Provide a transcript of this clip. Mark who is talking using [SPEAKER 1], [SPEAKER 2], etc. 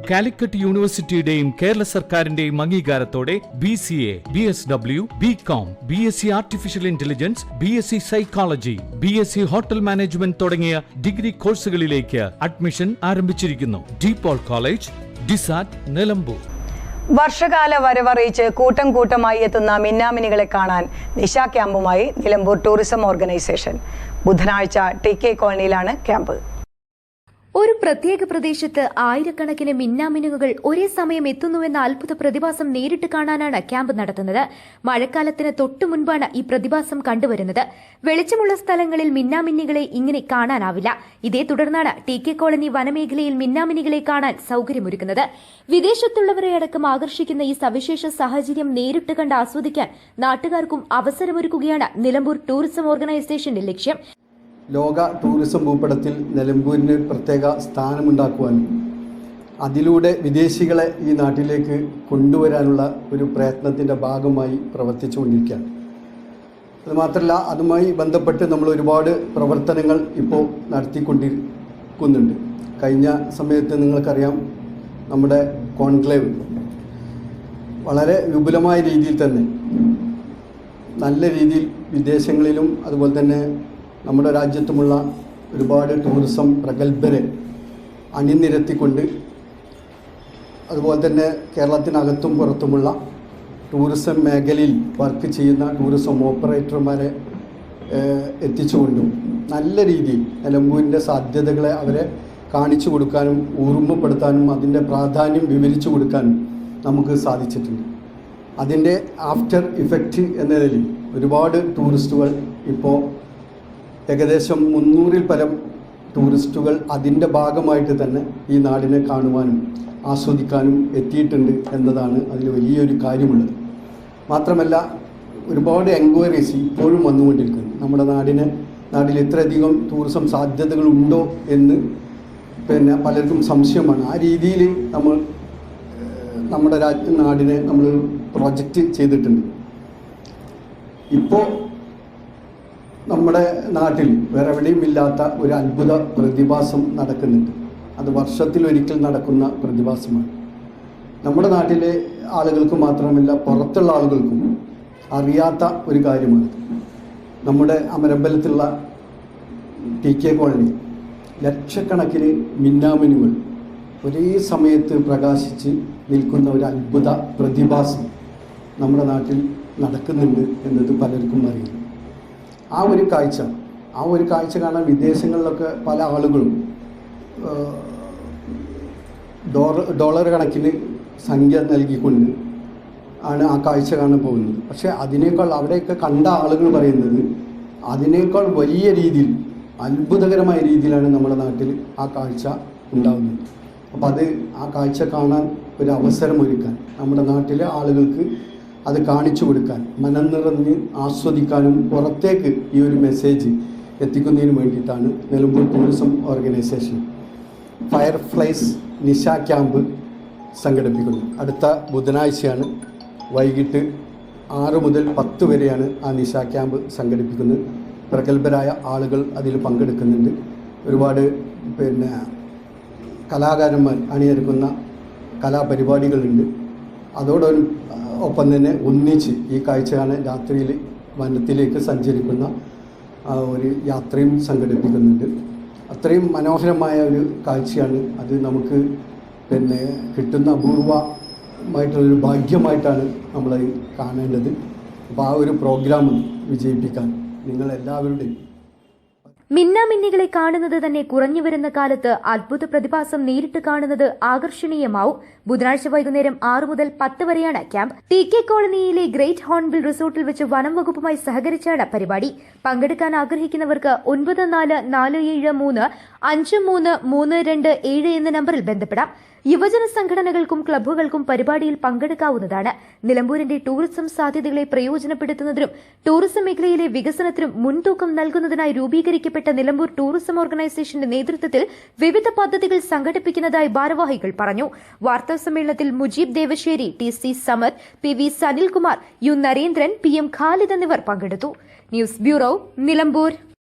[SPEAKER 1] കാലിക്കറ്റ് യൂണിവേഴ്സിറ്റിയുടെയും കേരള സർക്കാരിന്റെയും അംഗീകാരത്തോടെ BCA, BSW, BCom, BSc artificial intelligence, BSc psychology, BSc hotel management തുടങ്ങിയ ഡിഗ്രി കോഴ്സുകളിലേക്ക് അഡ്മിഷൻ ആരംഭിച്ചിരിക്കുന്നു. DPOL കോളേജ്, ഡിസാറ്റ്, നിലമ്പൂർ.
[SPEAKER 2] വർഷകാല വരവറിയിച്ച് കൂട്ടം കൂട്ടമായി എത്തുന്ന മിന്നാമിനികളെ കാണാൻ നിശ ക്യാമ്പുമായി നിലമ്പൂർ ടൂറിസം ഓർഗനൈസേഷൻ. ബുധനാഴ്ച TK കോളനിയിലാണ് ക്യാമ്പ്.
[SPEAKER 3] ഒരു പ്രത്യേക പ്രദേശത്ത് ആയിരക്കണക്കിന് മിന്നാമിനുങ്ങുകൾ ഒരേ സമയം എത്തുന്നുവെന്ന അത്ഭുത പ്രതിഭാസം നേരിട്ട് കാണാനാണ് ക്യാമ്പ് നടത്തുന്നത്. മഴക്കാലത്തിന് തൊട്ടു മുൻപാണ് ഈ പ്രതിഭാസം കണ്ടുവരുന്നത്. വെളിച്ചമുള്ള സ്ഥലങ്ങളിൽ മിന്നാമിന്നികളെ ഇങ്ങനെ കാണാനാവില്ല. ഇതേ തുടർന്നാണ് TK കോളനി വനമേഖലയിൽ മിന്നാമിനികളെ കാണാൻ സൌകര്യമൊരുക്കുന്നത്. വിദേശത്തുള്ളവരെ അടക്കം ആകർഷിക്കുന്ന ഈ സവിശേഷ സാഹചര്യം നേരിട്ട് കണ്ട് ആസ്വദിക്കാൻ നാട്ടുകാർക്കും അവസരമൊരുക്കുകയാണ് നിലമ്പൂർ ടൂറിസം ഓർഗനൈസേഷന്റെ ലക്ഷ്യം.
[SPEAKER 4] ലോക ടൂറിസം ഭൂപടത്തിൽ നിലമ്പൂരിന് പ്രത്യേക സ്ഥാനമുണ്ടാക്കുവാനും അതിലൂടെ വിദേശികളെ ഈ നാട്ടിലേക്ക് കൊണ്ടുവരാനുള്ള ഒരു പ്രയത്നത്തിൻ്റെ ഭാഗമായി പ്രവർത്തിച്ചുകൊണ്ടിരിക്കുകയാണ്. അതുമാത്രമല്ല, അതുമായി ബന്ധപ്പെട്ട് നമ്മൾ ഒരുപാട് പ്രവർത്തനങ്ങൾ ഇപ്പോൾ നടത്തിക്കൊണ്ടിരിക്കുന്നുണ്ട്. കഴിഞ്ഞ സമയത്ത് നിങ്ങൾക്കറിയാം, നമ്മുടെ കോൺക്ലേവ് വളരെ വിപുലമായ രീതിയിൽ തന്നെ നല്ല രീതിയിൽ വിദേശങ്ങളിലും അതുപോലെ തന്നെ നമ്മുടെ രാജ്യത്തുമുള്ള ഒരുപാട് ടൂറിസം പ്രഗത്ഭരെ അണിനിരത്തിക്കൊണ്ട് അതുപോലെ തന്നെ കേരളത്തിനകത്തും പുറത്തുമുള്ള ടൂറിസം മേഖലയിൽ വർക്ക് ചെയ്യുന്ന ടൂറിസം ഓപ്പറേറ്റർമാരെ എത്തിച്ചുകൊണ്ടും നല്ല രീതിയിൽ നിലമ്പൂരിൻ്റെ സാധ്യതകളെ അവരെ കാണിച്ചു കൊടുക്കാനും ഓർമ്മപ്പെടുത്താനും അതിൻ്റെ പ്രാധാന്യം വിവരിച്ചു കൊടുക്കാനും നമുക്ക് സാധിച്ചിട്ടുണ്ട്. അതിൻ്റെ ആഫ്റ്റർ ഇഫക്റ്റ് എന്ന നിലയിൽ ഒരുപാട് ടൂറിസ്റ്റുകൾ ഇപ്പോൾ ഏകദേശം 300-ൽ പരം ടൂറിസ്റ്റുകൾ അതിൻ്റെ ഭാഗമായിട്ട് തന്നെ ഈ നാടിനെ കാണുവാനും ആസ്വദിക്കാനും എത്തിയിട്ടുണ്ട് എന്നതാണ് അതിൽ വലിയൊരു കാര്യമുള്ളത്. മാത്രമല്ല, ഒരുപാട് എൻക്വയറീസ് ഇപ്പോഴും വന്നുകൊണ്ടിരിക്കുന്നു. നമ്മുടെ നാട്ടിൽ ഇത്രയധികം ടൂറിസം സാധ്യതകളുണ്ടോ എന്ന് പലർക്കും സംശയമാണ്. ആ രീതിയിൽ നമ്മുടെ നാടിനെ നമ്മൾ പ്രൊജക്റ്റ് ചെയ്തിട്ടുണ്ട്. ഇപ്പോൾ നമ്മുടെ നാട്ടിൽ വേറെ എവിടെയും ഇല്ലാത്ത ഒരു അത്ഭുത പ്രതിഭാസം നടക്കുന്നുണ്ട്. അത് വർഷത്തിലൊരിക്കൽ നടക്കുന്ന പ്രതിഭാസമാണ്. നമ്മുടെ നാട്ടിലെ ആളുകൾക്ക് മാത്രമല്ല, പുറത്തുള്ള ആളുകൾക്കും അറിയാത്ത ഒരു കാര്യമാണ്. നമ്മുടെ അമരമ്പലത്തുള്ള TK കോളനി ലക്ഷക്കണക്കിന് മിന്നാമിനുകൾ ഒരേ സമയത്ത് പ്രകാശിച്ച് നിൽക്കുന്ന ഒരു അത്ഭുത പ്രതിഭാസം നമ്മുടെ നാട്ടിൽ നടക്കുന്നുണ്ട് എന്നത് പലർക്കും അറിയില്ല. ആ ഒരു കാഴ്ച കാണാൻ വിദേശങ്ങളിലൊക്കെ പല ആളുകളും ഡോളർ കണക്കിന് സംഖ്യ നൽകിക്കൊണ്ട് ആണ് ആ കാഴ്ച കാണാൻ പോകുന്നത്. പക്ഷേ അതിനേക്കാൾ അവിടെയൊക്കെ കണ്ട ആളുകൾ പറയുന്നത് അതിനേക്കാൾ വലിയ രീതിയിൽ അത്ഭുതകരമായ രീതിയിലാണ് നമ്മുടെ നാട്ടിൽ ആ കാഴ്ച ഉണ്ടാകുന്നത്. അപ്പോൾ ആ കാഴ്ച കാണാൻ ഒരു അവസരമൊരുക്കാൻ, നമ്മുടെ നാട്ടിലെ ആളുകൾക്ക് അത് കാണിച്ചു കൊടുക്കാൻ, മനം നിറഞ്ഞ് ആസ്വദിക്കാനും പുറത്തേക്ക് ഈ ഒരു മെസ്സേജ് എത്തിക്കുന്നതിന് വേണ്ടിയിട്ടാണ് നിലമ്പൂർ ടൂറിസം ഓർഗനൈസേഷൻ ഫയർഫ്ലൈസ് നിശ ക്യാമ്പ് സംഘടിപ്പിക്കുന്നത്. അടുത്ത ബുധനാഴ്ചയാണ് വൈകിട്ട് 6 മുതൽ 10 വരെയാണ് ആ നിശ ക്യാമ്പ് സംഘടിപ്പിക്കുന്നത്. പ്രഗത്ഭരായ ആളുകൾ അതിൽ പങ്കെടുക്കുന്നുണ്ട്. ഒരുപാട് കലാകാരന്മാർ അണിനിരക്കുന്ന കലാപരിപാടികളുണ്ട്. അതോടൊപ്പം തന്നെ ഒന്നിച്ച് ഈ കാഴ്ച കാണാൻ രാത്രിയിൽ വനത്തിലേക്ക് സഞ്ചരിക്കുന്ന ഒരു യാത്രയും സംഘടിപ്പിക്കുന്നുണ്ട്. അത്രയും മനോഹരമായ ഒരു കാഴ്ചയാണ് അത്. നമുക്ക് കിട്ടുന്ന അപൂർവമായിട്ടുള്ളൊരു ഭാഗ്യമായിട്ടാണ് നമ്മൾ കാണേണ്ടത്. അപ്പോൾ ആ ഒരു പ്രോഗ്രാം വിജയിപ്പിക്കാൻ നിങ്ങളെല്ലാവരുടെയും.
[SPEAKER 3] മിന്നാമിന്നികളെ കാണുന്നത് തന്നെ കുറഞ്ഞു വരുന്ന കാലത്ത് അത്ഭുത പ്രതിഭാസം നേരിട്ട് കാണുന്നത് ആകർഷണീയമാവും. ബുധനാഴ്ച വൈകുന്നേരം 6 മുതൽ 10 വരെയാണ് ക്യാമ്പ്. TK കോളനിയിലെ ഗ്രേറ്റ് ഹോൺബിൽ റിസോർട്ടിൽ വെച്ച് വനം വകുപ്പുമായി സഹകരിച്ചാണ് പരിപാടി. പങ്കെടുക്കാൻ ആഗ്രഹിക്കുന്നവർക്ക് 9443533272 എന്ന നമ്പറിൽ ബന്ധപ്പെടാം. യുവജന സംഘടനകൾക്കും ക്ലബ്ബുകൾക്കും പരിപാടിയിൽ പങ്കെടുക്കാവുന്നതാണ്. നിലമ്പൂരിന്റെ ടൂറിസം സാധ്യതകളെ പ്രയോജനപ്പെടുത്തുന്നതിനും ടൂറിസം മേഖലയിലെ വികസനത്തിനും മുൻതൂക്കം നൽകുന്നതിനായി രൂപീകരിക്കപ്പെട്ട നിലമ്പൂർ ടൂറിസം ഓർഗനൈസേഷന്റെ നേതൃത്വത്തിൽ വിവിധ പദ്ധതികൾ സംഘടിപ്പിക്കുന്നതായി ഭാരവാഹികൾ പറഞ്ഞു. വാർത്താസമ്മേളനത്തിൽ Mujeeb Devassery, TC Samad, PV Sanilkumar, U Narendran, PM Khalid എന്നിവർ പങ്കെടുത്തു. News bureau, Nilambur.